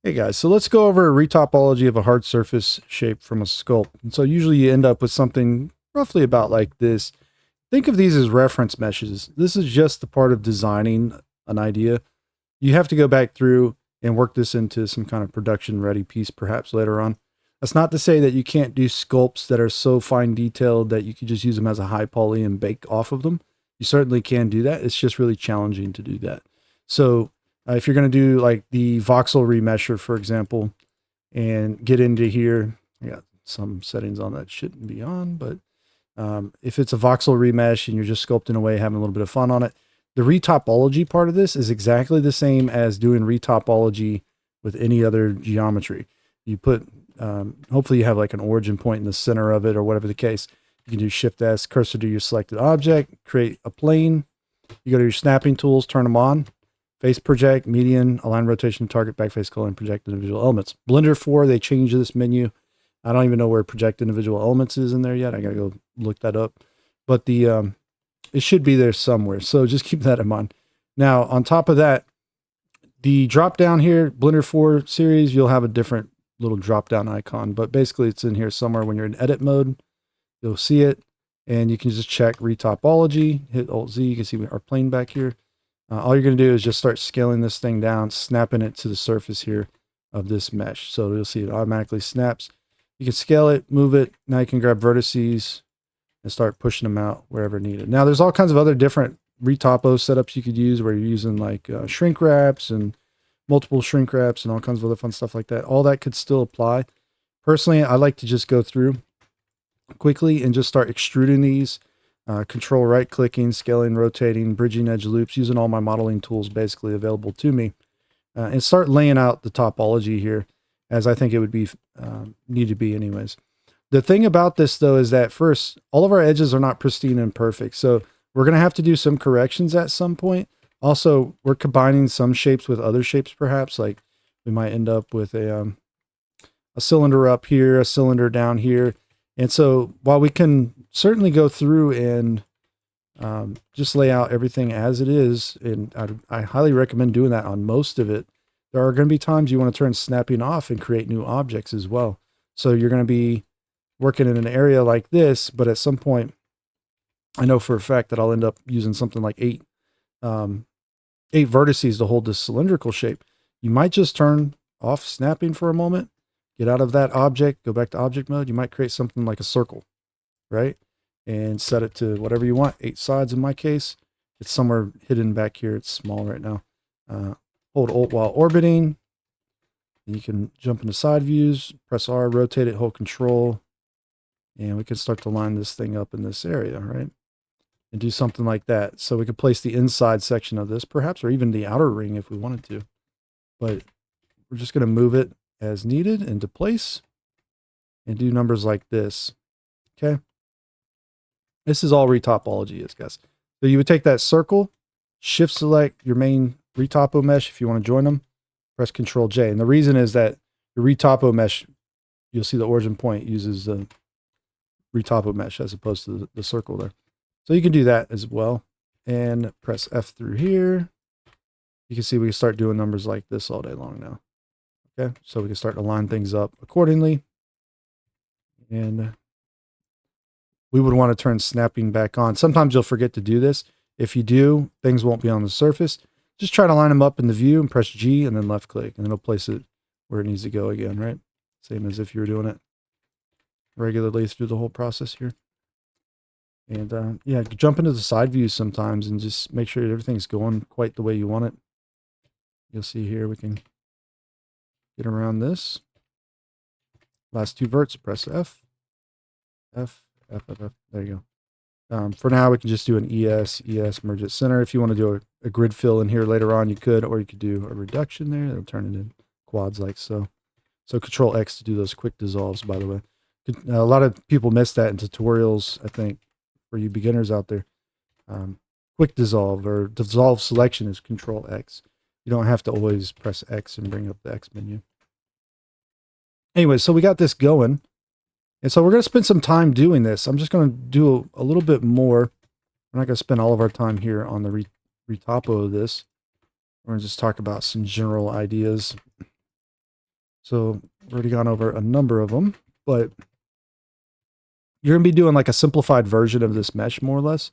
Hey guys, so let's go over a retopology of a hard surface shape from a sculpt. And so usually you end up with something roughly about like this. Think of these as reference meshes. This is just the part of designing an idea. You have to go back through and work this into some kind of production ready piece perhaps later on. That's not to say that you can't do sculpts that are so fine detailed that you can just use them as a high poly and bake off of them. You certainly can do that. It's just really challenging to do that. So if you're going to do like the voxel remesher, for example, and get into here, I got some settings on that shouldn't be on, but if it's a voxel remesh and you're just sculpting away, having a little bit of fun on it, the retopology part of this is exactly the same as doing retopology with any other geometry. You put, hopefully you have like an origin point in the center of it or whatever the case. You can do Shift S, cursor to your selected object, create a plane. You go to your snapping tools, turn them on. Face project, median, align rotation, target, backface, color, and project individual elements. Blender 4, they changed this menu. I don't even know where project individual elements is in there yet. I gotta go look that up. But the it should be there somewhere. So just keep that in mind. Now, on top of that, the drop down here, Blender 4 series, you'll have a different little drop down icon. But basically it's in here somewhere. When you're in edit mode, you'll see it. And you can just check retopology, hit Alt Z, you can see our plane back here. All you're going to do is just start scaling this thing down, snapping it to the surface here of this mesh. So you'll see it automatically snaps. You can scale it, move it. Now you can grab vertices and start pushing them out wherever needed. Now there's all kinds of other different retopo setups you could use where you're using like shrink wraps and multiple shrink wraps and all kinds of other fun stuff like that. All that could still apply. Personally, I like to just go through quickly and just start extruding these. Control right clicking, scaling, rotating, bridging edge loops, using all my modeling tools basically available to me, and start laying out the topology here as I think it would be need to be anyways. The thing about this though is that first, all of our edges are not pristine and perfect. So we're going to have to do some corrections at some point. Also, we're combining some shapes with other shapes perhaps, like we might end up with a cylinder up here, a cylinder down here. And so while we can certainly go through and just lay out everything as it is, and I highly recommend doing that on most of it, there are going to be times you want to turn snapping off and create new objects as well. So you're going to be working in an area like this, but at some point, I know for a fact that I'll end up using something like eight vertices to hold this cylindrical shape. You might just turn off snapping for a moment, get out of that object, go back to object mode. You might create something like a circle, right? And set it to whatever you want, 8 sides in my case. It's somewhere hidden back here. It's small right now. Hold Alt while orbiting. And you can jump into side views, press R, rotate it, hold Control. And we can start to line this thing up in this area, right? And do something like that. So we could place the inside section of this perhaps, or even the outer ring if we wanted to. But we're just going to move it as needed into place and do numbers like this. Okay. This is all retopology is, guys. So you would take that circle, shift select your main retopo mesh if you want to join them, press Control J. And the reason is that your retopo mesh, you'll see the origin point uses the retopo mesh as opposed to the circle there. So you can do that as well. And press F through here. You can see we can start doing numbers like this all day long now. Okay, so we can start to line things up accordingly. And we would want to turn snapping back on. Sometimes you'll forget to do this. If you do, things won't be on the surface. Just try to line them up in the view and press G and then left click, and it'll place it where it needs to go again, right? Same as if you were doing it regularly through the whole process here. And yeah, jump into the side views sometimes and just make sure everything's going quite the way you want it. You'll see here we can get around this. Last 2 verts, press F, F, F, F, F. There you go. For now, we can just do an ES, merge at center. If you want to do a grid fill in here later on, you could, or you could do a reduction there. It'll turn it in quads like so. So Control X to do those quick dissolves, by the way. A lot of people miss that in tutorials, I think, for you beginners out there. Quick dissolve or dissolve selection is Control X. You don't have to always press X and bring up the X menu. Anyway, so we got this going. And so we're going to spend some time doing this. I'm just going to do a little bit more. We're not going to spend all of our time here on the retopo of this. We're going to just talk about some general ideas. So we've already gone over a number of them, but you're going to be doing like a simplified version of this mesh more or less.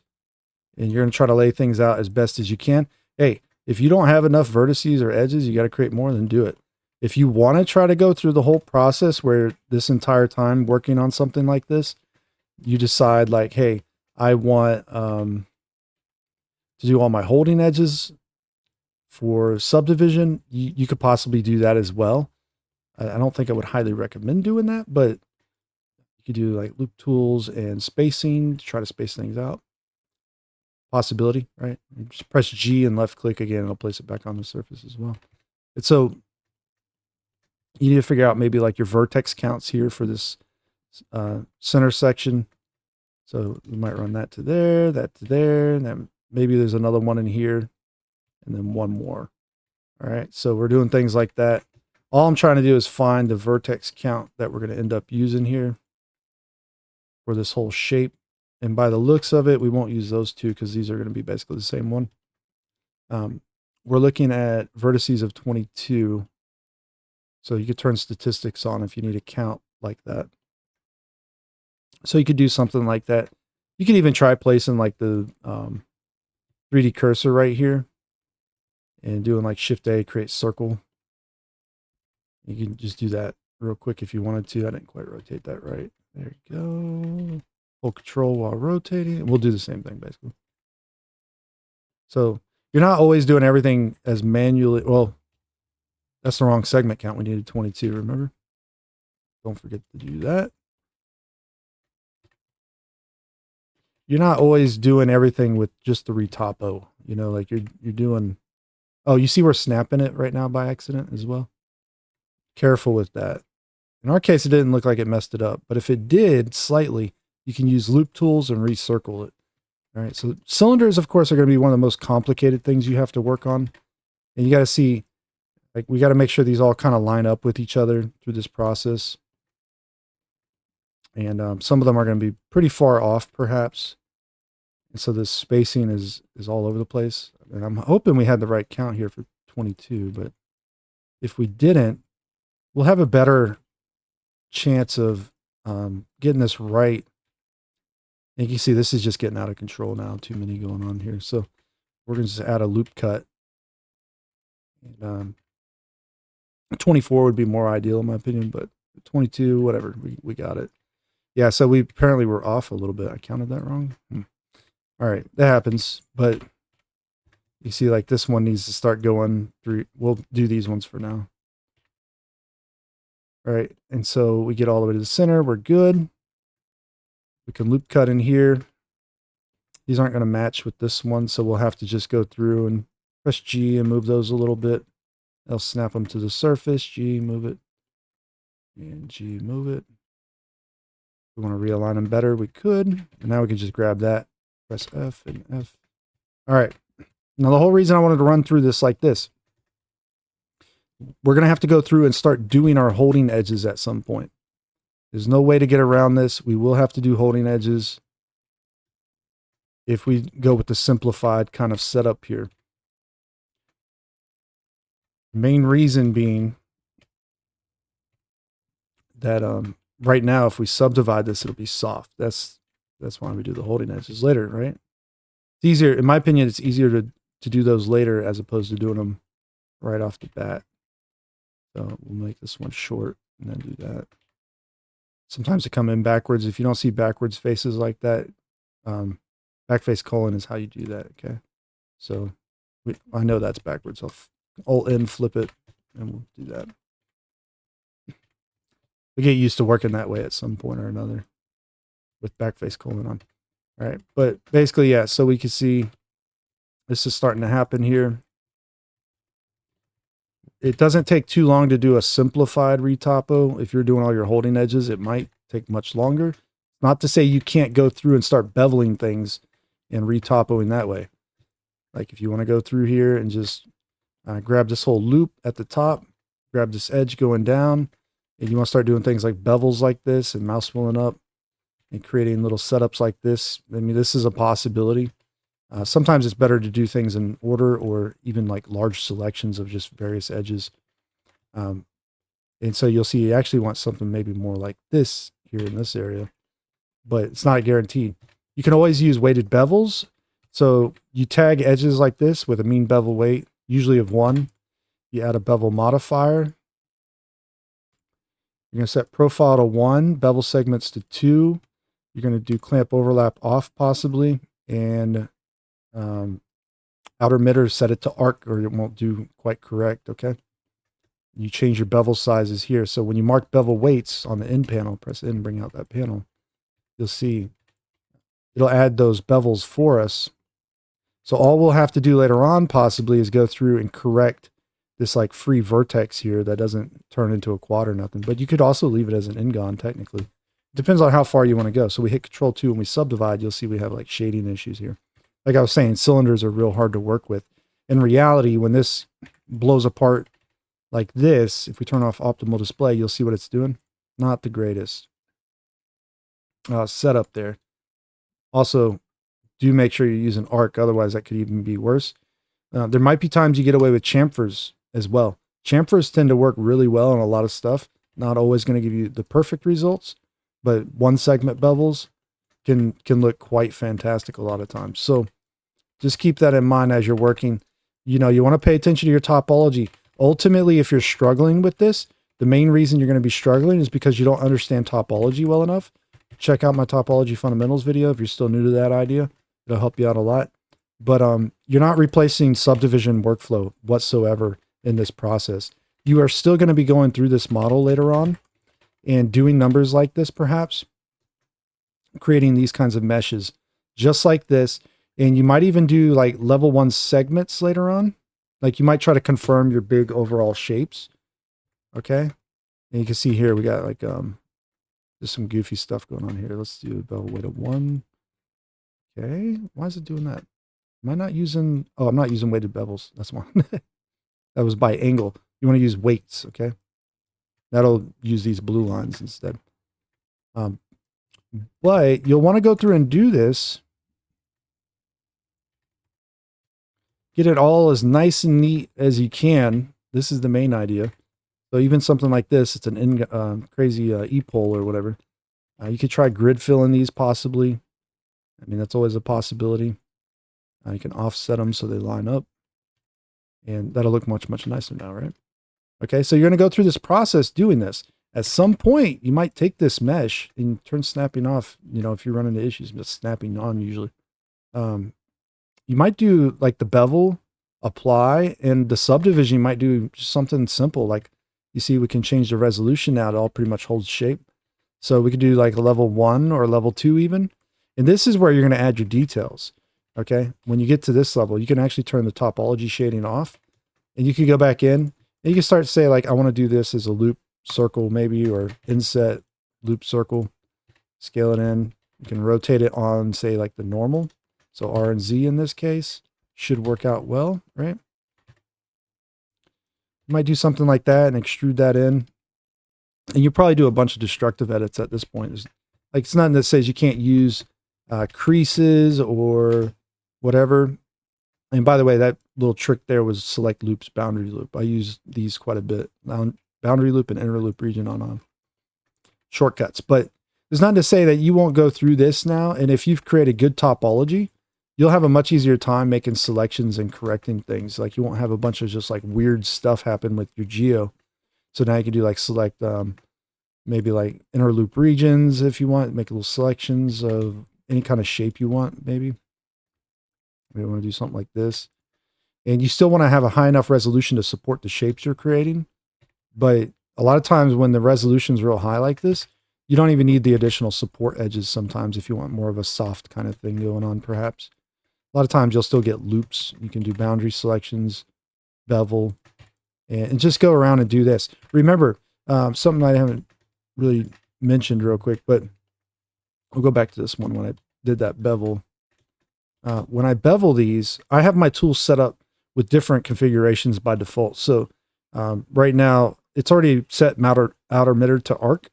And you're going to try to lay things out as best as you can. Hey, if you don't have enough vertices or edges, you got to create more, then do it. If you want to try to go through the whole process where this entire time working on something like this, you decide like, hey, I want to do all my holding edges for subdivision. You could possibly do that as well. I don't think I would highly recommend doing that, but you could do like loop tools and spacing to try to space things out. Possibility, right? Just press G and left click again, and it'll place it back on the surface as well. And so you need to figure out maybe like your vertex counts here for this center section. So you might run that to there, and then maybe there's another one in here, and then one more. All right, so we're doing things like that. All I'm trying to do is find the vertex count that we're going to end up using here for this whole shape. And by the looks of it, we won't use those two because these are going to be basically the same one. We're looking at vertices of 22. So you could turn statistics on if you need a count like that. So you could do something like that. You could even try placing like the 3D cursor right here and doing like Shift A, create circle. You can just do that real quick if you wanted to. I didn't quite rotate that right. There you go. Hold control while rotating. We'll do the same thing basically. So you're not always doing everything as manually. Well, that's the wrong segment count. We needed 22, remember? Don't forget to do that. You're not always doing everything with just the retopo. You know, like you're doing. Oh, you see we're snapping it right now by accident as well. Careful with that. In our case, it didn't look like it messed it up, but if it did slightly, you can use loop tools and recircle it. All right. So cylinders, of course, are going to be one of the most complicated things you have to work on. And you got to see, like, we got to make sure these all kind of line up with each other through this process. And some of them are going to be pretty far off, perhaps. And so this spacing is all over the place. And I'm hoping we had the right count here for 22, but if we didn't, we'll have a better chance of getting this right. And you can see this is just getting out of control now. Too many going on here. So we're going to just add a loop cut. And 24 would be more ideal in my opinion, but 22, whatever, we got it. Yeah, so we apparently were off a little bit. I counted that wrong. All right, that happens. But you see, like this one needs to start going through. We'll do these ones for now. All right, and so we get all the way to the center. We're good. We can loop cut in here. These aren't going to match with this one, so we'll have to just go through and press G and move those a little bit. I'll snap them to the surface. G, move it. And G, move it. If we want to realign them better, we could. And now we can just grab that. Press F and F. All right. Now, the whole reason I wanted to run through this like this, we're going to have to go through and start doing our holding edges at some point. There's no way to get around this. We will have to do holding edges if we go with the simplified kind of setup here. Main reason being that right now, if we subdivide this, it'll be soft. That's why we do the holding edges later, right? It's easier, in my opinion, it's easier to do those later as opposed to doing them right off the bat. So we'll make this one short and then do that. Sometimes they come in backwards. If you don't see backwards faces like that, backface colon is how you do that, okay? So I know that's backwards. I'll Alt-N, flip it, and we'll do that. We get used to working that way at some point or another with backface colon on. All right, but basically, yeah, so we can see this is starting to happen here. It doesn't take too long to do a simplified retopo. If you're doing all your holding edges, it might take much longer. Not to say you can't go through and start beveling things and retopoing that way. Like if you want to go through here and just grab this whole loop at the top, grab this edge going down, and you want to start doing things like bevels like this and mouse wheeling up and creating little setups like this. I mean, this is a possibility. Sometimes it's better to do things in order or even like large selections of just various edges. And so you'll see you actually want something maybe more like this here in this area, but it's not guaranteed. You can always use weighted bevels. So you tag edges like this with a mean bevel weight, usually of 1. You add a bevel modifier. You're going to set profile to 1, bevel segments to 2. You're going to do clamp overlap off possibly, and outer emitter, set it to arc or it won't do quite correct, okay? You change your bevel sizes here. So when you mark bevel weights on the end panel, press in, bring out that panel, you'll see it'll add those bevels for us. So all we'll have to do later on possibly is go through and correct this like free vertex here that doesn't turn into a quad or nothing. But you could also leave it as an ingon technically. It depends on how far you want to go. So we hit Control 2 and we subdivide, you'll see we have like shading issues here. Like I was saying, cylinders are real hard to work with. In reality, when this blows apart like this, if we turn off optimal display, you'll see what it's doing. Not the greatest setup there. Also, do make sure you're using arc, otherwise that could even be worse. There might be times you get away with chamfers as well. Chamfers tend to work really well on a lot of stuff. Not always going to give you the perfect results, but one segment bevels can look quite fantastic a lot of times. So just keep that in mind as you're working. You know, you want to pay attention to your topology. Ultimately, if you're struggling with this, the main reason you're going to be struggling is because you don't understand topology well enough. Check out my topology fundamentals video if you're still new to that idea. It'll help you out a lot. But you're not replacing subdivision workflow whatsoever in this process. You are still going to be going through this model later on and doing numbers like this, perhaps creating these kinds of meshes just like this. And you might even do like level 1 segments later on. Like you might try to confirm your big overall shapes. Okay. And you can see here, we got like, there's some goofy stuff going on here. Let's do a bevel weight of 1. Okay. Why is it doing that? Am I not using, oh, I'm not using weighted bevels. That's one. That was by angle. You want to use weights. Okay. That'll use these blue lines instead. But you'll want to go through and do this. Get it all as nice and neat as you can. This is the main idea. So even something like this, it's an crazy e-pole or whatever. You could try grid filling these possibly. I mean, that's always a possibility. You can offset them so they line up. And that'll look much, much nicer now, right? Okay, so you're going to go through this process doing this. At some point, you might take this mesh and turn snapping off, you know, if you run into issues, but snapping on usually. You might do like the bevel, apply, and the subdivision you might do just something simple. Like you see, we can change the resolution now. It all pretty much holds shape. So we could do like a level 1 or level 2 even. And this is where you're going to add your details. Okay. When you get to this level, you can actually turn the topology shading off and you can go back in and you can start to say like, I want to do this as a loop circle maybe, or inset loop circle, scale it in. You can rotate it on say like the normal. So R and Z in this case should work out well, right? You might do something like that and extrude that in. And you probably do a bunch of destructive edits at this point. Like it's nothing that says you can't use creases or whatever. And by the way, that little trick there was select loops, boundary loop. I use these quite a bit. Boundary loop and inner loop region on shortcuts. But it's not to say that you won't go through this now. And if you've created good topology, you'll have a much easier time making selections and correcting things. Like you won't have a bunch of just like weird stuff happen with your geo. So now you can do like select maybe like inner loop regions if you want, make little selections of any kind of shape you want, maybe. We want to do something like this. And you still want to have a high enough resolution to support the shapes you're creating. But a lot of times when the resolution is real high like this, you don't even need the additional support edges sometimes if you want more of a soft kind of thing going on, perhaps. A lot of times you'll still get loops. You can do boundary selections, bevel, and just go around and do this. Remember, something I haven't really mentioned real quick, but we'll go back to this one when I did that bevel. When I bevel these, I have my tools set up with different configurations by default. So right now, it's already set outer emitter to arc.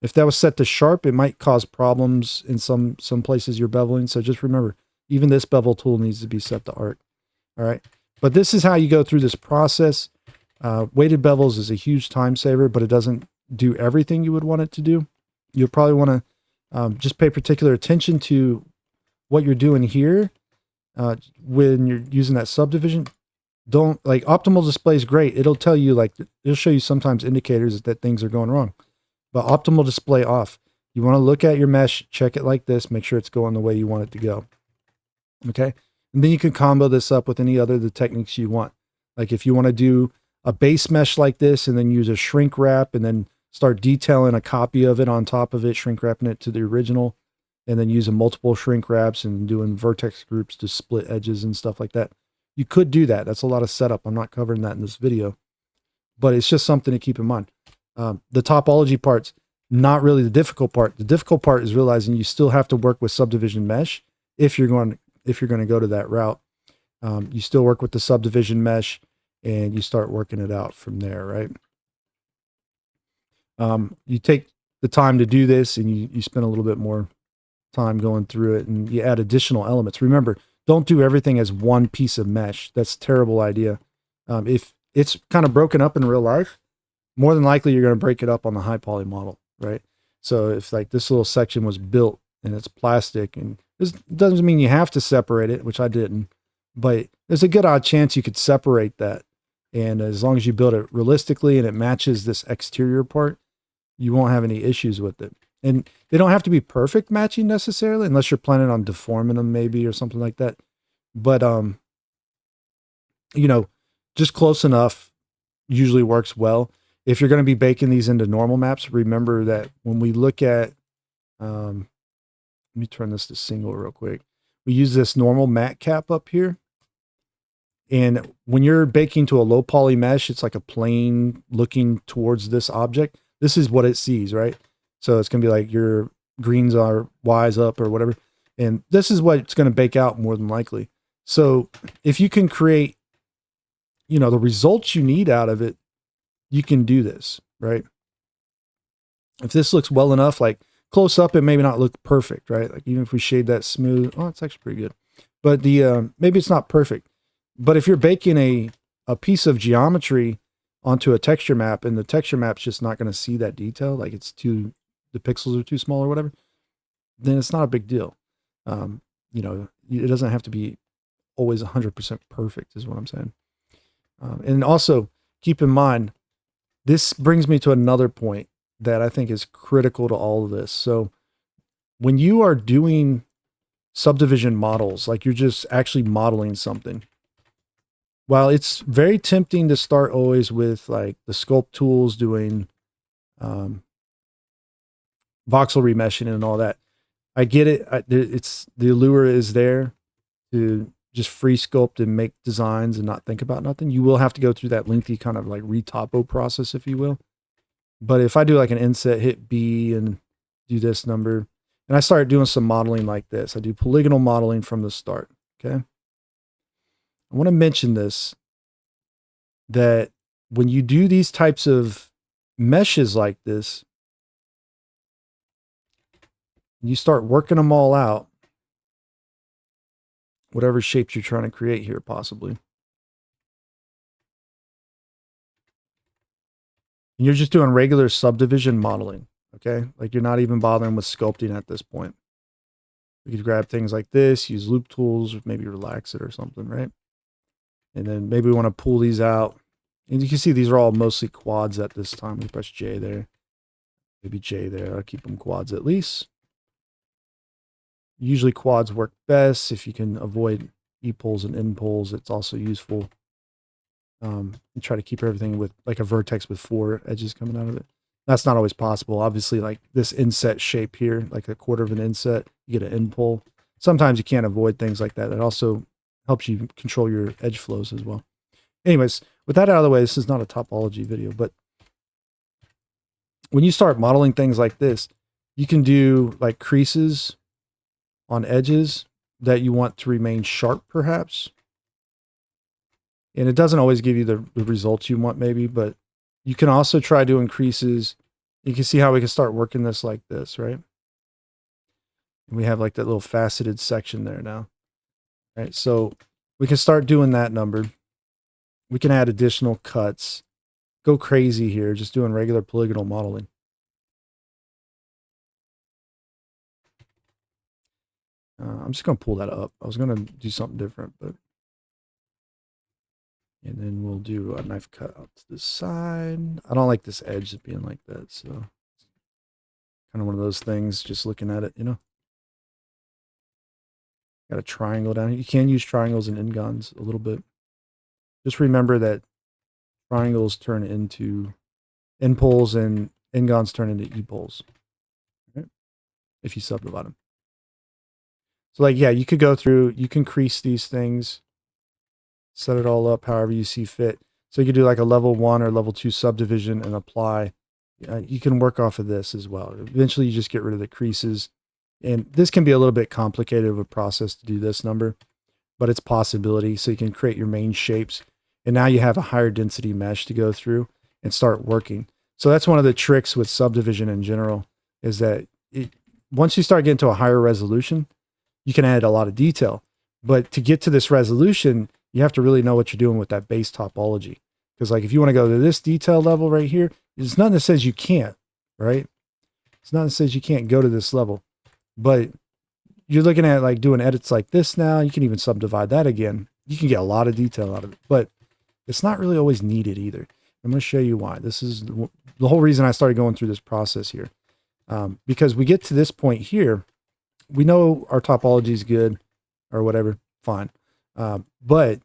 If that was set to sharp, it might cause problems in some places you're beveling. So just remember, even this bevel tool needs to be set to arc. All right. But this is how you go through this process. Weighted bevels is a huge time saver, but it doesn't do everything you would want it to do. You'll probably want to just pay particular attention to what you're doing here when you're using that subdivision. Don't like optimal display is great. It'll tell you like it'll show you sometimes indicators that things are going wrong. But optimal display off. You want to look at your mesh, check it like this, make sure it's going the way you want it to go. Okay? And then you can combo this up with any other of the techniques you want. Like if you want to do a base mesh like this and then use a shrink wrap and then start detailing a copy of it on top of it, shrink wrapping it to the original, and then using multiple shrink wraps and doing vertex groups to split edges and stuff like that. You could do that. That's a lot of setup. I'm not covering that in this video, but it's just something to keep in mind. The topology part's not really the difficult part. The difficult part is realizing you still have to work with subdivision mesh if you're going to go to that route. You still work with the subdivision mesh and you start working it out from there, right? You take the time to do this and you spend a little bit more time going through it and you add additional elements. Remember, don't do everything as one piece of mesh. That's a terrible idea. If it's kind of broken up in real life, more than likely you're going to break it up on the high poly model, right? So if like this little section was built and it's plastic, and this doesn't mean you have to separate it, which I didn't, but there's a good odd chance you could separate that. And as long as you build it realistically and it matches this exterior part, you won't have any issues with it. And they don't have to be perfect matching necessarily, unless you're planning on deforming them maybe or something like that. But, you know, just close enough usually works well. If you're going to be baking these into normal maps, remember that when we look at, let me turn this to single real quick. We use this normal mat cap up here. And when you're baking to a low poly mesh, it's like a plane looking towards this object. This is what it sees, right? So it's going to be like your greens are Y's up or whatever. And this is what it's going to bake out more than likely. So if you can create, you know, the results you need out of it, you can do this, right? If this looks well enough, like close up, it may not look perfect, right? Like even if we shade that smooth, oh, it's actually pretty good. But the maybe it's not perfect. But if you're baking a piece of geometry onto a texture map and the texture map's just not going to see that detail, like it's too, the pixels are too small or whatever, then it's not a big deal. You know, it doesn't have to be always 100% perfect is what I'm saying. And also keep in mind, this brings me to another point that I think is critical to all of this. So when you are doing subdivision models, like you're just actually modeling something, while it's very tempting to start always with like the sculpt tools doing voxel remeshing and all that, I get it. It's the allure is there to just free sculpt and make designs and not think about nothing. You will have to go through that lengthy kind of like retopo process, if you will. But if I do like an inset, hit B and do this number, and I start doing some modeling like this, I do polygonal modeling from the start. Okay. I want to mention this, that when you do these types of meshes like this, you start working them all out, whatever shapes you're trying to create here, possibly. And you're just doing regular subdivision modeling, okay? Like you're not even bothering with sculpting at this point. We could grab things like this, use loop tools, maybe relax it or something, right? And then maybe we want to pull these out. And you can see these are all mostly quads at this time. We press J there. Maybe J there. I'll keep them quads at least. Usually quads work best. If you can avoid E-poles and N-poles, it's also useful. And try to keep everything with like a vertex with 4 edges coming out of it. That's not always possible. Obviously, like this inset shape here, like a quarter of an inset, you get an N-pole. Sometimes you can't avoid things like that. It also helps you control your edge flows as well. Anyways, with that out of the way, this is not a topology video, but when you start modeling things like this, you can do like creases on edges that you want to remain sharp, perhaps. And it doesn't always give you the results you want, maybe, but you can also try doing creases. You can see how we can start working this like this, right? And we have like that little faceted section there now. All right, so we can start doing that number. We can add additional cuts. go crazy here, just doing regular polygonal modeling. I'm just going to pull that up. I was going to do something different, but. And then we'll do a knife cut out to the side. I don't like this edge being like that, so kind of one of those things, just looking at it, you know. Got a triangle down here. You can use triangles and n-gons a little bit. Just remember that triangles turn into n-poles and n-gons turn into e-poles. Right? If you subdivide them. So like, yeah, you could go through, you can crease these things, set it all up however you see fit. So you could do like a level 1 or level 2 subdivision and apply. You can work off of this as well. Eventually you just get rid of the creases. And this can be a little bit complicated of a process to do this number, but it's possibility. So you can create your main shapes. And now you have a higher density mesh to go through and start working. So that's one of the tricks with subdivision in general, is that once you start getting to a higher resolution, you can add a lot of detail. But to get to this resolution, you have to really know what you're doing with that base topology. Because like if you want to go to this detail level right here, there's nothing that says you can't, right? It's nothing that says you can't go to this level. But you're looking at like doing edits like this now. You can even subdivide that again. You can get a lot of detail out of it. But it's not really always needed either. I'm going to show you why. This is the whole reason I started going through this process here. Because we get to this point here, we know our topology is good or whatever, fine. But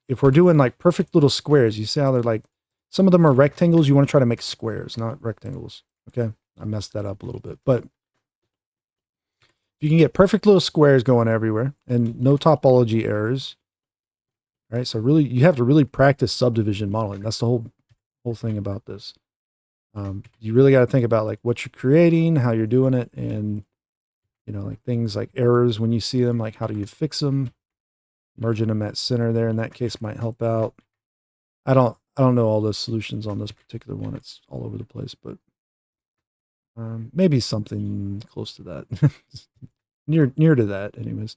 if we're doing like perfect little squares, you see how they're like, some of them are rectangles. You want to try to make squares, not rectangles. Okay. I messed that up a little bit, but you can get perfect little squares going everywhere and no topology errors. Right. So really, you have to really practice subdivision modeling. That's the whole thing about this. You really got to think about like what you're creating, how you're doing it, and you know, like things like errors when you see them, like how do you fix them? Merging them at center there in that case might help out. I don't know all the solutions on this particular one. It's all over the place, but maybe something close to that. near to that anyways.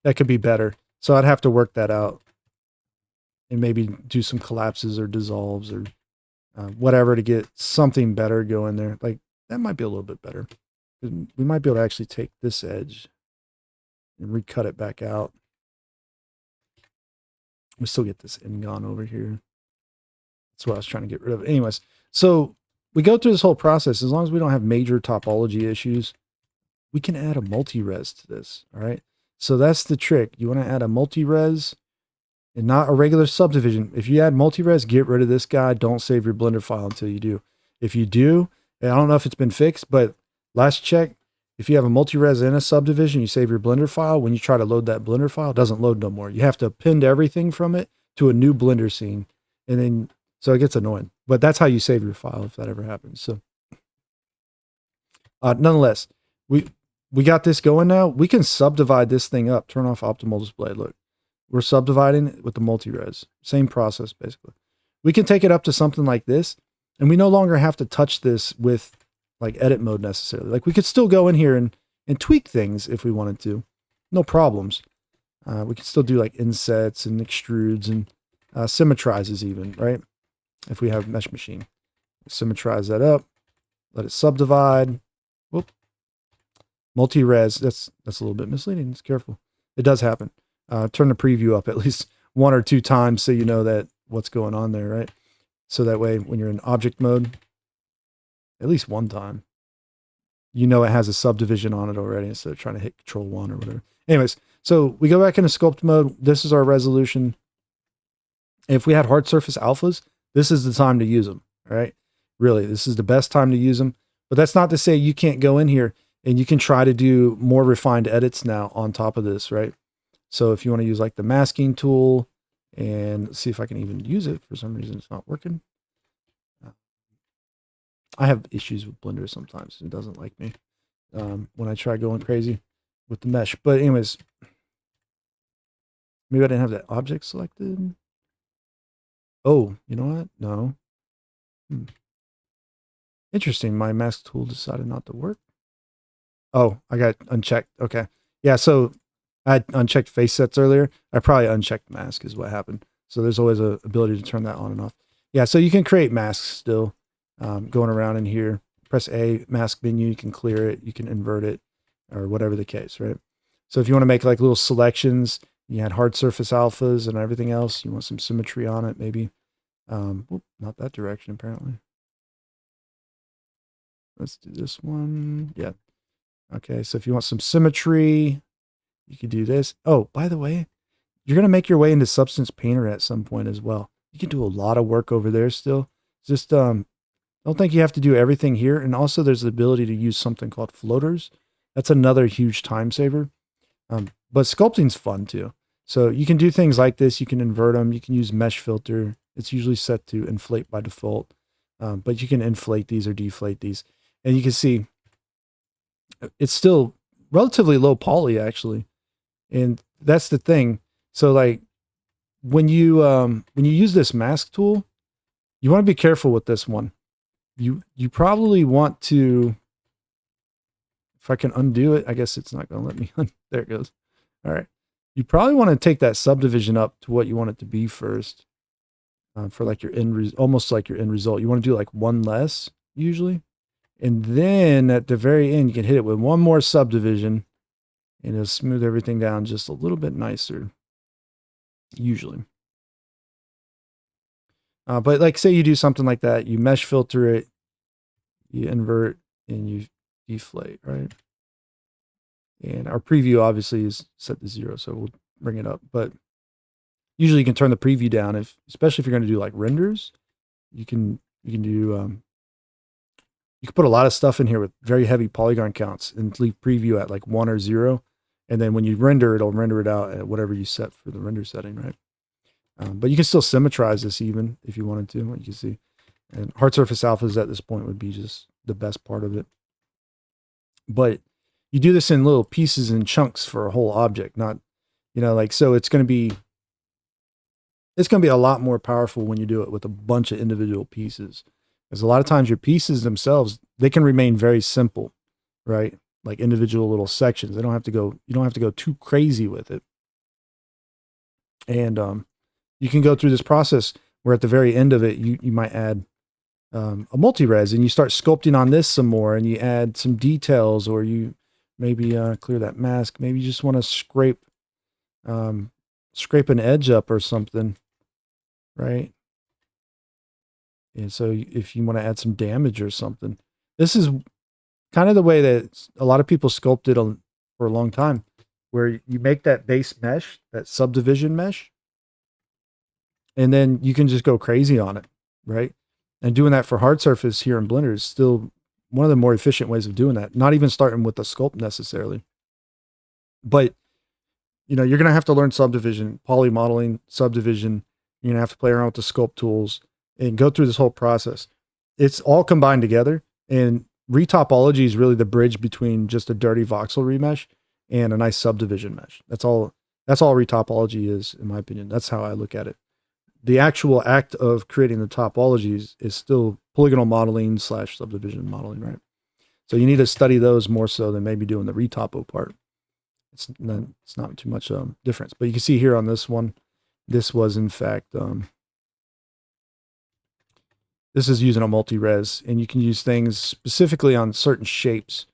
That could be better. So I'd have to work that out and maybe do some collapses or dissolves or whatever to get something better going there. Like that might be a little bit better. We might be able to actually take this edge and recut it back out. We still get this n-gon over here. That's what I was trying to get rid of. Anyways, so we go through this whole process. As long as we don't have major topology issues, we can add a multi-res to this. All right. So that's the trick. You want to add a multi-res and not a regular subdivision. If you add multi-res, get rid of this guy. Don't save your Blender file until you do. If you do, and I don't know if it's been fixed, but last check, if you have a multi-res and a subdivision, you save your Blender file. When you try to load that Blender file, it doesn't load no more. You have to append everything from it to a new Blender scene. And then, so it gets annoying. But that's how you save your file if that ever happens. So nonetheless, we got this going now. We can subdivide this thing up. Turn off optimal display. Look, we're subdividing it with the multi-res. Same process, basically. We can take it up to something like this. And we no longer have to touch this with like edit mode necessarily. Like we could still go in here and tweak things if we wanted to. No problems. We can still do like insets and extrudes and symmetrizes even, right? If we have Mesh Machine. Symmetrize that up. Let it subdivide. Whoop. Multi-res. That's a little bit misleading. Just careful. It does happen. Turn the preview up at least 1 or 2 times so you know that what's going on there, right? So that way when you're in object mode, at least 1 time, you know it has a subdivision on it already instead of trying to hit Control 1 or whatever. Anyways, so we go back into sculpt mode. This is our resolution. If we had hard surface alphas, this is the time to use them, right? Really, this is the best time to use them. But that's not to say you can't go in here and you can try to do more refined edits now on top of this, right? So if you want to use like the masking tool and see if I can even use it, for some reason it's not working. I have issues with Blender sometimes. It doesn't like me when I try going crazy with the mesh. But anyways, maybe I didn't have that object selected. Oh, you know what? No. Interesting. My mask tool decided not to work. Oh, I got unchecked. Okay. Yeah, so I had unchecked face sets earlier. I probably unchecked mask is what happened. So there's always a ability to turn that on and off. Yeah, so you can create masks still going around in here. Press A, mask menu, you can clear it, you can invert it, or whatever the case, right? So if you want to make like little selections, you had hard surface alphas and everything else, you want some symmetry on it, maybe. Not that direction, apparently. Let's do this one. Yeah. Okay, so if you want some symmetry, you could do this. Oh, by the way, you're going to make your way into Substance Painter at some point as well. You can do a lot of work over there still. Just don't think you have to do everything here. And also there's the ability to use something called floaters. That's another huge time saver. But sculpting's fun too. So you can do things like this. You can invert them. You can use mesh filter. It's usually set to inflate by default. But you can inflate these or deflate these. And you can see it's still relatively low poly actually. And that's the thing. So like when you use this mask tool, you want to be careful with this one. You probably want to, if I can undo it, I guess it's not going to let me. There it goes. All right. You probably want to take that subdivision up to what you want it to be first for like your almost like your end result. You want to do like one less usually. And then at the very end, you can hit it with one more subdivision and it'll smooth everything down just a little bit nicer, usually. But like say you do something like that, you mesh filter it, you invert, and you deflate, right? And our preview obviously is set to 0, so we'll bring it up. But usually you can turn the preview down, especially if you're going to do like renders. You can do you can put a lot of stuff in here with very heavy polygon counts and leave preview at like 1 or 0, and then when you render, it'll render it out at whatever you set for the render setting, right? But you can still symmetrize this even if you wanted to, like you can see. And hard surface alphas at this point would be just the best part of it. But you do this in little pieces and chunks for a whole object, not, like, so it's going to be a lot more powerful when you do it with a bunch of individual pieces. Because a lot of times your pieces themselves, they can remain very simple, right? Like individual little sections. You don't have to go too crazy with it. And you can go through this process where at the very end of it, you might add a multi-res and you start sculpting on this some more and you add some details, or you maybe clear that mask. Maybe you just want to scrape an edge up or something, right? And so if you want to add some damage or something, this is kind of the way that a lot of people sculpted for a long time, where you make that base mesh, that subdivision mesh, and then you can just go crazy on it, right? And doing that for hard surface here in Blender is still one of the more efficient ways of doing that. Not even starting with the sculpt necessarily. But, you're going to have to learn subdivision, poly modeling, subdivision. You're going to have to play around with the sculpt tools and go through this whole process. It's all combined together. And retopology is really the bridge between just a dirty voxel remesh and a nice subdivision mesh. That's all retopology is, in my opinion. That's how I look at it. The actual act of creating the topologies is still polygonal modeling / subdivision modeling, right? So you need to study those more so than maybe doing the retopo part. It's not too much difference. But you can see here on this one, this was in fact, this is using a multi-res, and you can use things specifically on certain shapes.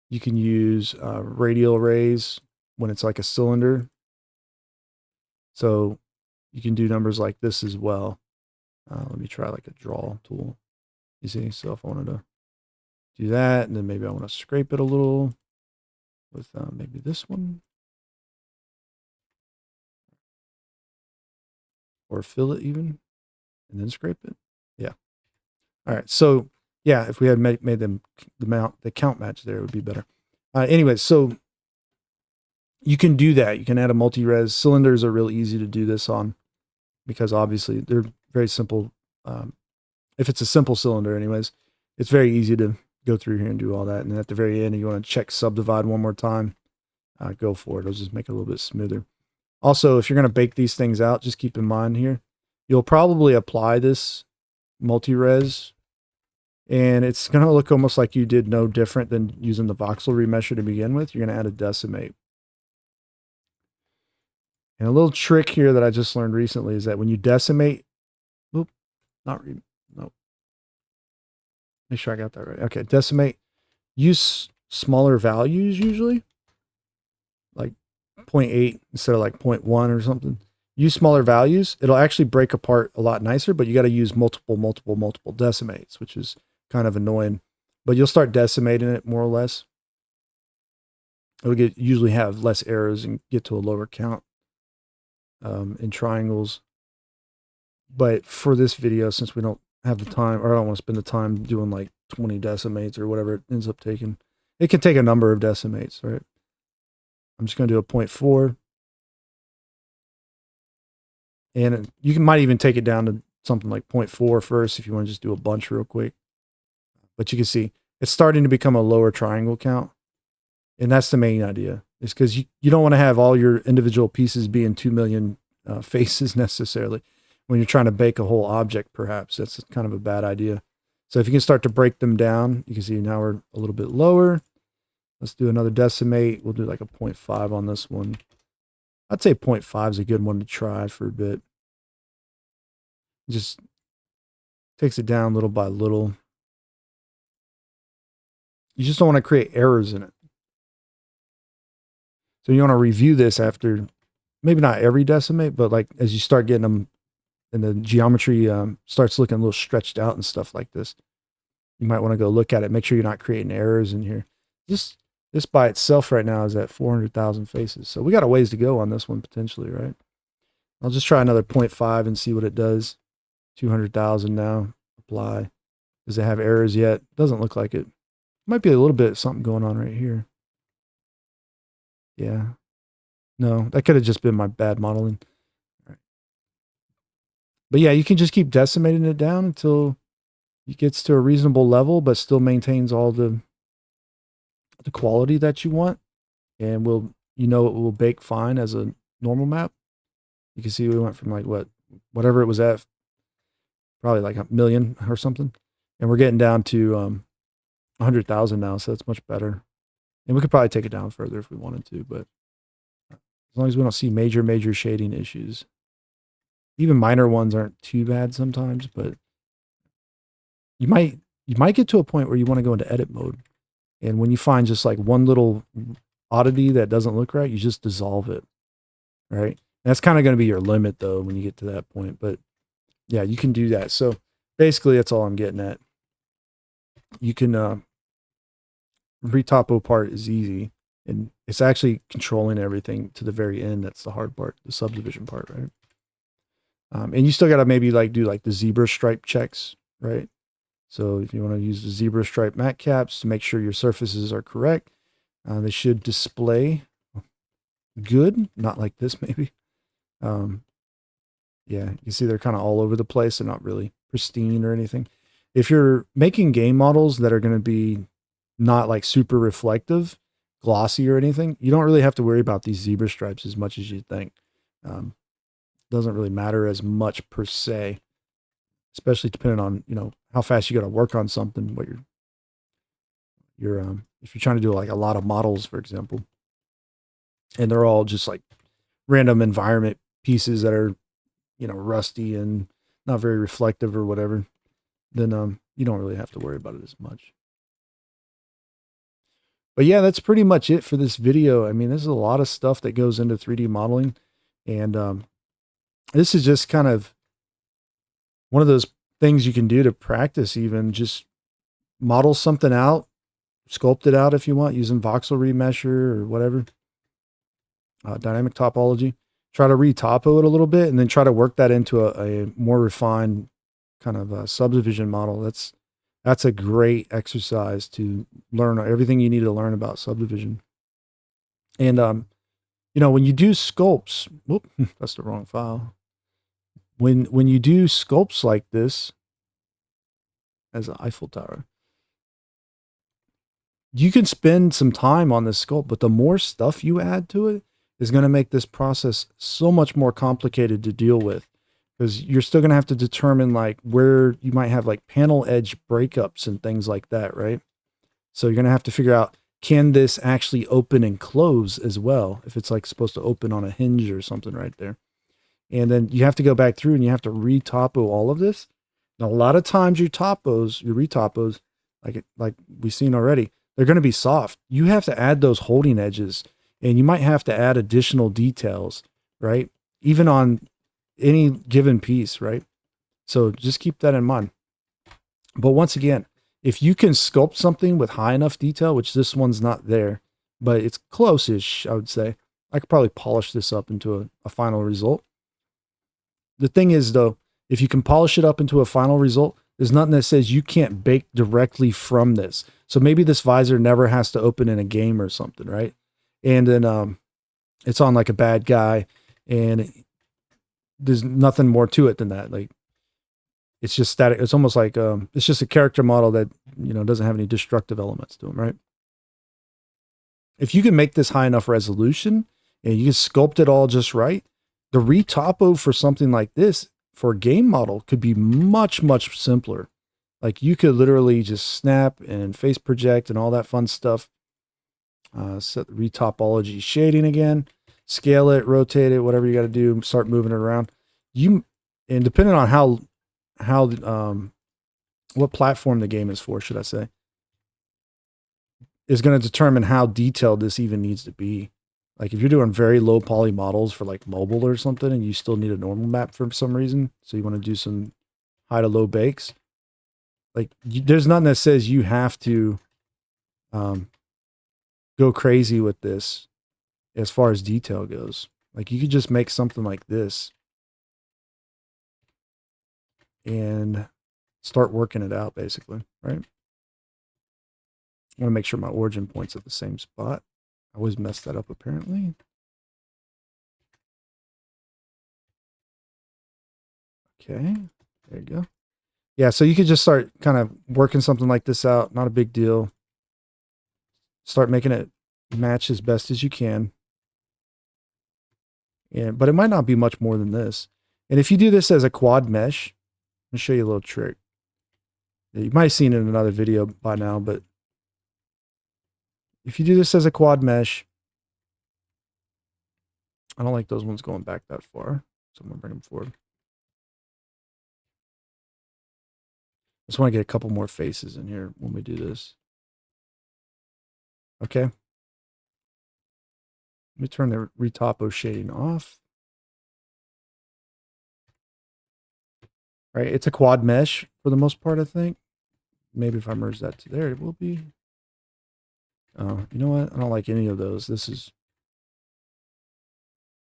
You can use radial rays when it's like a cylinder. So you can do numbers like this as well. Let me try like a draw tool. You see, so if I wanted to do that, and then maybe I want to scrape it a little with maybe this one. Or fill it even, and then scrape it. Yeah. All right. So yeah, if we had made them the count match there, it would be better. Anyway, so you can do that. You can add a multi-res. Cylinders are real easy to do this on because obviously they're very simple. If it's a simple cylinder anyways, it's very easy to go through here and do all that. And then at the very end, you want to check subdivide one more time, go for it. It'll just make it a little bit smoother. Also, if you're going to bake these things out, just keep in mind here, you'll probably apply this multi-res, and it's going to look almost like you did no different than using the voxel remesher to begin with. You're going to add a decimate. And a little trick here that I just learned recently is that when you decimate, oop, not read, no. Make sure I got that right. Okay, decimate, use smaller values usually, like 0.8 instead of like 0.1 or something. Use smaller values. It'll actually break apart a lot nicer, but you got to use multiple decimates, which is kind of annoying. But you'll start decimating it more or less. It'll usually have less errors and get to a lower count in triangles. But for this video, since we don't have the time, or I don't want to spend the time doing like 20 decimates or whatever it ends up taking, it can take a number of decimates, right? I'm just going to do a 0.4. And you might even take it down to something like 0.4 first if you want to just do a bunch real quick. But you can see it's starting to become a lower triangle count. And that's the main idea. It's because you don't want to have all your individual pieces being 2 million faces necessarily. When you're trying to bake a whole object, perhaps that's kind of a bad idea. So if you can start to break them down, you can see now we're a little bit lower. Let's do another decimate. We'll do like a 0.5 on this one. I'd say 0.5 is a good one to try for a bit. It just takes it down little by little. You just don't want to create errors in it. So you want to review this after, maybe not every decimate, but like as you start getting them and the geometry starts looking a little stretched out and stuff like this, you might want to go look at it. Make sure you're not creating errors in here. This by itself right now is at 400,000 faces. So we got a ways to go on this one potentially, right? I'll just try another 0.5 and see what it does. 200,000 now. Apply. Does it have errors yet? Doesn't look like it. Might be a little bit of something going on right here. Yeah. No, that could have just been my bad modeling. All right. But yeah, you can just keep decimating it down until it gets to a reasonable level, but still maintains all the quality that you want. And it will bake fine as a normal map. You can see we went from like whatever it was at, probably like 1 million or something. And we're getting down to 100,000 now, so that's much better. And we could probably take it down further if we wanted to, but as long as we don't see major shading issues. Even minor ones aren't too bad sometimes, but you might get to a point where you want to go into edit mode. And when you find just like one little oddity that doesn't look right, you just dissolve it, right? And that's kind of going to be your limit though when you get to that point. But yeah, you can do that. So basically that's all I'm getting at. You can retopo part is easy, and it's actually controlling everything to the very end. That's the hard part, the subdivision part, right? And you still got to maybe like do like the zebra stripe checks, right? So if you want to use the zebra stripe matte caps to make sure your surfaces are correct, they should display good, not like this maybe. Yeah, you see they're kind of all over the place. They're not really pristine or anything. If you're making game models that are going to be not like super reflective, glossy or anything, you don't really have to worry about these zebra stripes as much as you think. Doesn't really matter as much per se, especially depending on, how fast you got to work on something, what you're if you're trying to do like a lot of models, for example, and they're all just like random environment pieces that are, rusty and not very reflective or whatever, then you don't really have to worry about it as much. But yeah, that's pretty much it for this video. I mean, there's a lot of stuff that goes into 3D modeling, and this is just kind of one of those things you can do to practice, even just model something out, sculpt it out if you want, using voxel remesher or whatever, dynamic topology. Try to retopo it a little bit and then try to work that into a more refined kind of subdivision model. That's a great exercise to learn everything you need to learn about subdivision. And, when you do sculpts, whoop, that's the wrong file. When you do sculpts like this, as an Eiffel Tower, you can spend some time on this sculpt, but the more stuff you add to it is going to make this process so much more complicated to deal with, because you're still going to have to determine like where you might have like panel edge breakups and things like that, right? So you're going to have to figure out, can this actually open and close as well? If it's like supposed to open on a hinge or something right there. And then you have to go back through and you have to retopo all of this. And a lot of times your retopos, like we've seen already, they're going to be soft. You have to add those holding edges, and you might have to add additional details, right? Even on any given piece, right? So just keep that in mind. But once again, if you can sculpt something with high enough detail, which this one's not there, but it's close-ish, I would say, I could probably polish this up into a final result. The thing is, though, if you can polish it up into a final result, there's nothing that says you can't bake directly from this. So maybe this visor never has to open in a game or something, right? And then it's on like a bad guy, and there's nothing more to it than that. Like, it's just static. It's almost like it's just a character model that, you know, doesn't have any destructive elements to them, right? If you can make this high enough resolution and you can sculpt it all just right, the retopo for something like this for a game model could be much, much simpler. Like, you could literally just snap and face project and all that fun stuff. Set the retopology shading again, scale it, rotate it, whatever you got to do, start moving it around. And depending on what platform the game is for, should I say, is going to determine how detailed this even needs to be. Like, if you're doing very low poly models for like mobile or something, and you still need a normal map for some reason, so you want to do some high to low bakes, like, there's nothing that says you have to go crazy with this as far as detail goes. Like, you could just make something like this and start working it out, basically, right? I want to make sure my origin point's at the same spot. I always mess that up, apparently. Okay, there you go. Yeah, so you could just start kind of working something like this out. Not a big deal. Start making it match as best as you can. But it might not be much more than this. And if you do this as a quad mesh, I'll show you a little trick. You might have seen it in another video by now, but if you do this as a quad mesh, I don't like those ones going back that far, so I'm going to bring them forward. I just want to get a couple more faces in here when we do this. Okay. Let me turn the retopo shading off. Right, it's a quad mesh for the most part, I think. Maybe if I merge that to there, it will be. Oh, you know what? I don't like any of those. This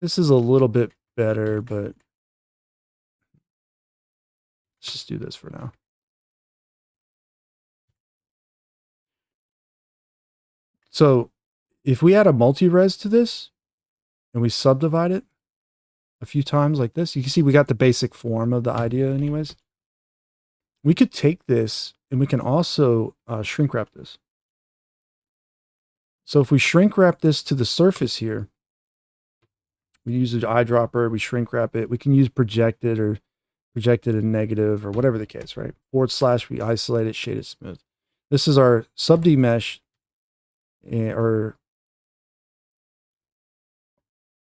is a little bit better, but let's just do this for now. So if we add a multi-res to this and we subdivide it a few times like this, you can see we got the basic form of the idea anyways. We could take this and we can also shrink wrap this. So if we shrink wrap this to the surface here, we use an eyedropper, we shrink wrap it. We can use projected or projected and negative or whatever the case, right? / we isolate it, shade it smooth. This is our sub-D mesh, or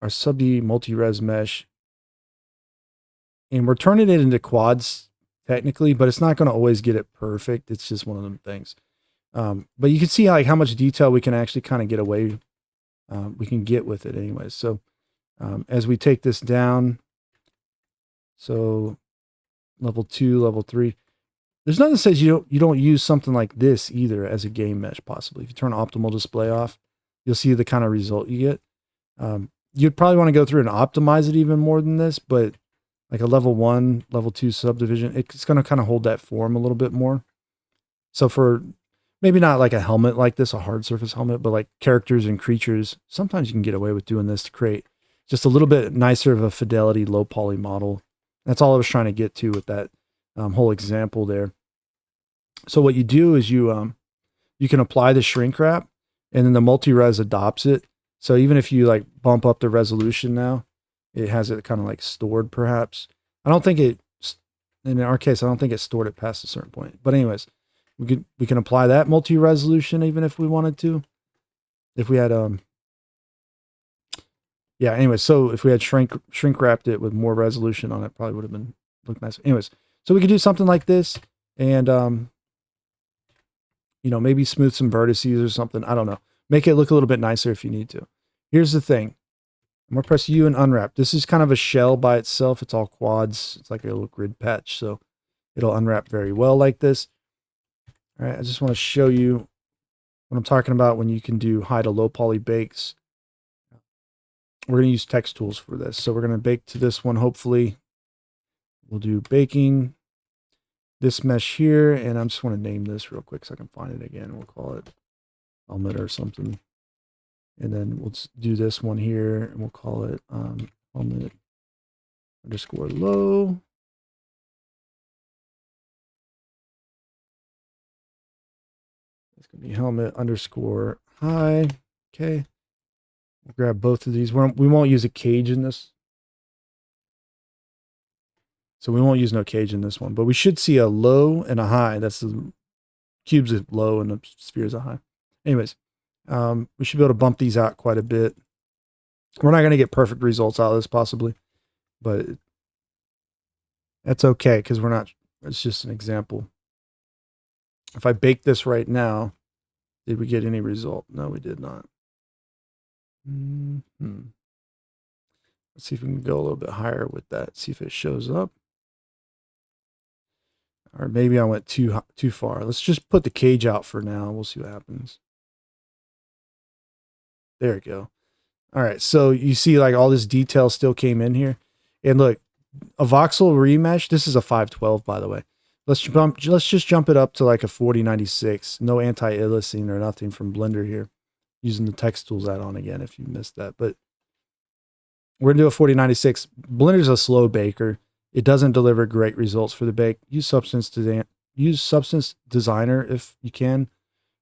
our sub-D multi-res mesh. And we're turning it into quads technically, but it's not going to always get it perfect. It's just one of them things. But you can see like how much detail we can actually kind of get away. We can get with it anyways. So as we take this down, so level 2, level 3, there's nothing that says you don't use something like this either as a game mesh possibly. If you turn optimal display off, you'll see the kind of result you get. You'd probably want to go through and optimize it even more than this, but like a level 1, level 2 subdivision, it's going to kind of hold that form a little bit more. So for maybe not like a helmet like this, a hard surface helmet, but like characters and creatures, sometimes you can get away with doing this to create just a little bit nicer of a fidelity, low poly model. That's all I was trying to get to with that whole example there. So what you do is you can apply the shrink wrap, and then the multi-res adopts it. So even if you like bump up the resolution now, it has it kind of like stored perhaps. I don't think it, in our case, I don't think it stored it past a certain point. But anyways, we can apply that multi-resolution even if we wanted to. If we had yeah, anyway, so if we had shrink wrapped it with more resolution on it, probably would have been looked nice. Anyways, so we could do something like this, and you know, maybe smooth some vertices or something. I don't know. Make it look a little bit nicer if you need to. Here's the thing. I'm gonna press U and unwrap. This is kind of a shell by itself. It's all quads. It's like a little grid patch, so it'll unwrap very well like this. All right, I just want to show you what I'm talking about when you can do high to low poly bakes. We're going to use text tools for this. So we're going to bake to this one, hopefully. We'll do baking, this mesh here, and I just want to name this real quick so I can find it again. We'll call it helmet or something. And then we'll do this one here, and we'll call it helmet underscore low. It's going to be helmet underscore high. Okay. We'll grab both of these. We won't use a cage in this. So we won't use no cage in this one, but we should see a low and a high. That's the cube's a low and the sphere's a high. Anyways, we should be able to bump these out quite a bit. We're not going to get perfect results out of this possibly, but that's okay because we're not, it's just an example. If I bake this right now, did we get any result? No, we did not. Let's see if we can go a little bit higher with that. See if it shows up. Or maybe I went too far. Let's just put the cage out for now. We'll see what happens. There we go. All right, so you see like all this detail still came in here. And look, a voxel remesh, this is a 512 by the way. Let's just jump it up to like a 4096. No anti-aliasing or nothing from Blender here. Using the text tools add-on again if you missed that. But we're gonna do a 4096. Blender's a slow baker. It doesn't deliver great results for the bake. Use Substance Designer if you can,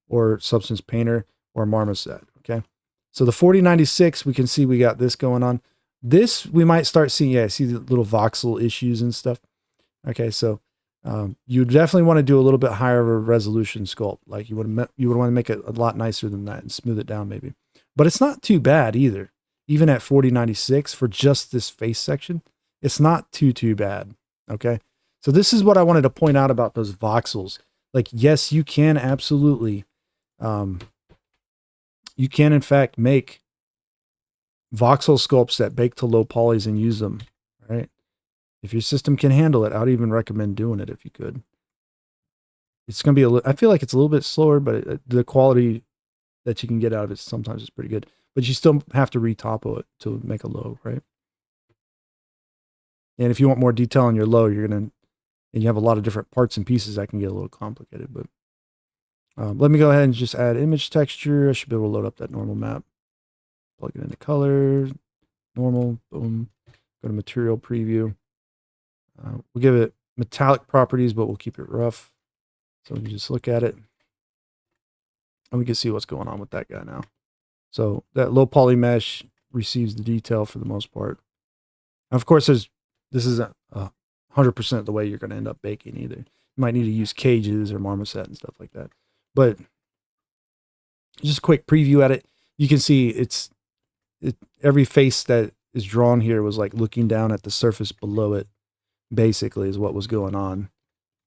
or Substance Painter or Marmoset. Okay. So the 4096, we can see we got this going on. This we might start seeing, yeah, see the little voxel issues and stuff. Okay, so you definitely want to do a little bit higher of a resolution sculpt. Like you would want to make it a lot nicer than that and smooth it down maybe. But it's not too bad either. Even at 4096 for just this face section, it's not too bad. Okay, so this is what I wanted to point out about those voxels. Like, yes, you can absolutely, you can in fact make voxel sculpts that bake to low polys and use them, right? If your system can handle it, I'd even recommend doing it if you could. It's going to be I feel like it's a little bit slower, but the quality that you can get out of it sometimes is pretty good. But you still have to retopo it to make a low, right? And if you want more detail on your low, and you have a lot of different parts and pieces, that can get a little complicated. But let me go ahead and just add image texture. I should be able to load up that normal map. Plug it into color, normal, boom. Go to material preview. We'll give it metallic properties, but we'll keep it rough. So we can just look at it. And we can see what's going on with that guy now. So that low poly mesh receives the detail for the most part. And of course, this isn't 100% the way you're going to end up baking either. You might need to use cages or marmoset and stuff like that. But just a quick preview at it. You can see every face that is drawn here was like looking down at the surface below it, basically, is what was going on.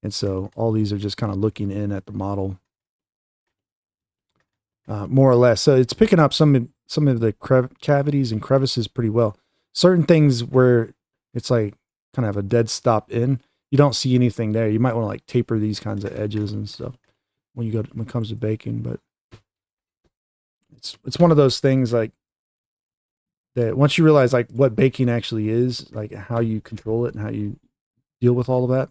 And so all these are just kind of looking in at the model, more or less. So it's picking up some of the cavities and crevices pretty well. Certain things where it's like kind of a dead stop in, you don't see anything there. You might want to like taper these kinds of edges and stuff when it comes to baking. But it's one of those things like that once you realize like what baking actually is, like how you control it and how you deal with all of that,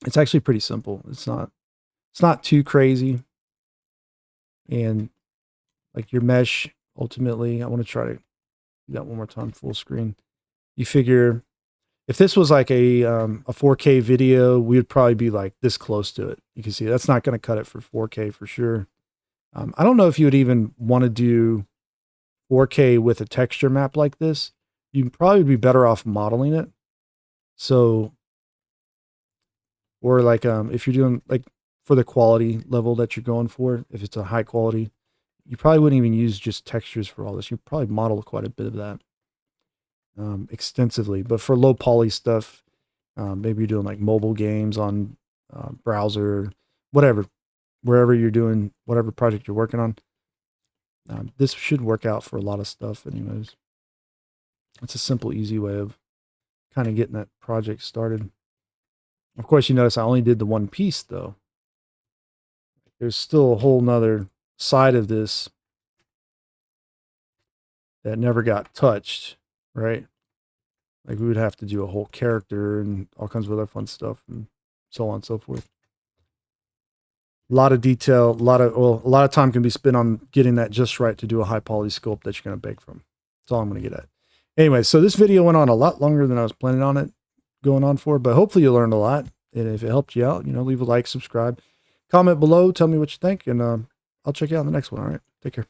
it's actually pretty simple. It's not too crazy. And like your mesh, ultimately, I want to try to do that one more time, full screen. You figure if this was like a 4K video, we would probably be like this close to it. You can see that's not going to cut it for 4K for sure. I don't know if you would even want to do 4K with a texture map like this. You'd probably be better off modeling it. So, or like if you're doing like for the quality level that you're going for, if it's a high quality, you probably wouldn't even use just textures for all this. You probably model quite a bit of that extensively. But for low poly stuff, maybe you're doing like mobile games on browser, whatever, wherever you're doing whatever project you're working on. This should work out for a lot of stuff anyways. It's a simple, easy way of kind of getting that project started. Of course, you notice I only did the one piece though. There's still a whole nother side of this that never got touched, right? Like we would have to do a whole character and all kinds of other fun stuff and so on and so forth. A lot of detail, a lot of time can be spent on getting that just right to do a high poly sculpt that you're going to bake from. That's all I'm going to get at. Anyway, so this video went on a lot longer than I was planning on it going on for, but hopefully you learned a lot. And if it helped you out, leave a like, subscribe, comment below, tell me what you think, and I'll check you out in the next one. All right, take care.